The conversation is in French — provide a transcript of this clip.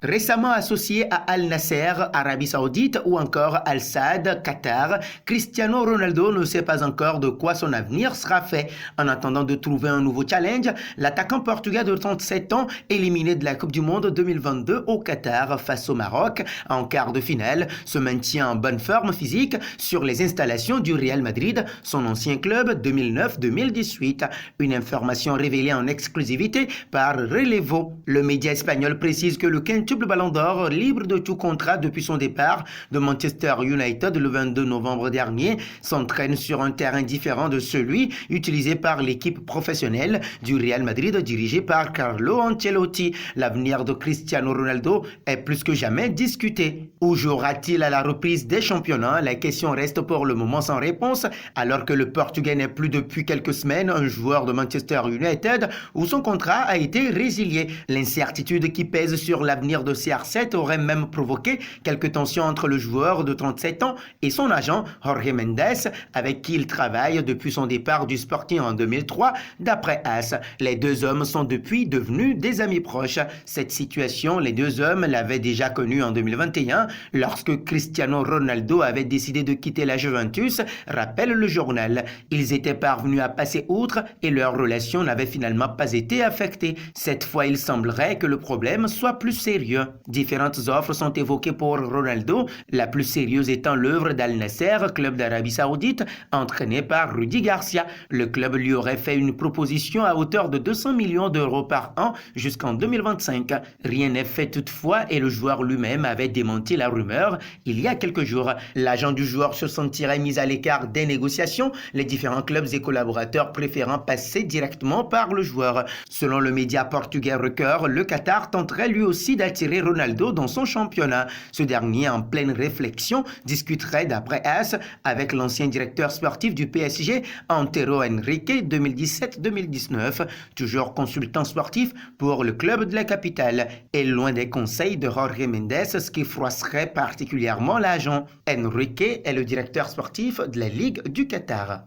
Récemment associé à Al Nasser, Arabie Saoudite ou encore Al Sadd, Qatar, Cristiano Ronaldo ne sait pas encore de quoi son avenir sera fait. En attendant de trouver un nouveau challenge, l'attaquant portugais de 37 ans, éliminé de la Coupe du Monde 2022 au Qatar face au Maroc en quart de finale, se maintient en bonne forme physique sur les installations du Real Madrid, son ancien club 2009-2018. Une information révélée en exclusivité par Relevo. Le média espagnol précise que le quintuple Ballon d'Or, libre de tout contrat depuis son départ de Manchester United le 22 novembre dernier, s'entraîne sur un terrain différent de celui utilisé par l'équipe professionnelle du Real Madrid dirigée par Carlo Ancelotti. L'avenir de Cristiano Ronaldo est plus que jamais discuté. Où jouera-t-il à la reprise des championnats? La question reste pour le moment sans réponse, alors que le Portugais n'est plus depuis quelques semaines un joueur de Manchester United où son contrat a été résilié. L'incertitude qui pèse sur l'avenir de CR7 aurait même provoqué quelques tensions entre le joueur de 37 ans et son agent Jorge Mendes, avec qui il travaille depuis son départ du Sporting en 2003. D'après AS, les deux hommes sont depuis devenus des amis proches. Cette situation, les deux hommes l'avaient déjà connue en 2021 lorsque Cristiano Ronaldo avait décidé de quitter la Juventus, rappelle le journal. Ils étaient parvenus à passer outre et leur relation n'avait finalement pas été affectée. Cette fois, il semblerait que le problème soit plus sérieux. Différentes offres sont évoquées pour Ronaldo, la plus sérieuse étant l'œuvre d'Al Nasser, club d'Arabie Saoudite, entraîné par Rudy Garcia. Le club lui aurait fait une proposition à hauteur de 200 millions d'euros par an jusqu'en 2025. Rien n'est fait toutefois et le joueur lui-même avait démenti la rumeur il y a quelques jours. L'agent du joueur se sentirait mis à l'écart des négociations, les différents clubs et collaborateurs préférant passer directement par le joueur. Selon le média portugais Record, le Qatar tenterait lui aussi d'attirer Ronaldo dans son championnat. Ce dernier, en pleine réflexion, discuterait d'après AS avec l'ancien directeur sportif du PSG, Antero Henrique, 2017-2019, toujours consultant sportif pour le club de la capitale. Et loin des conseils de Jorge Mendes, ce qui froisserait particulièrement l'agent. Henrique est le directeur sportif de la Ligue du Qatar.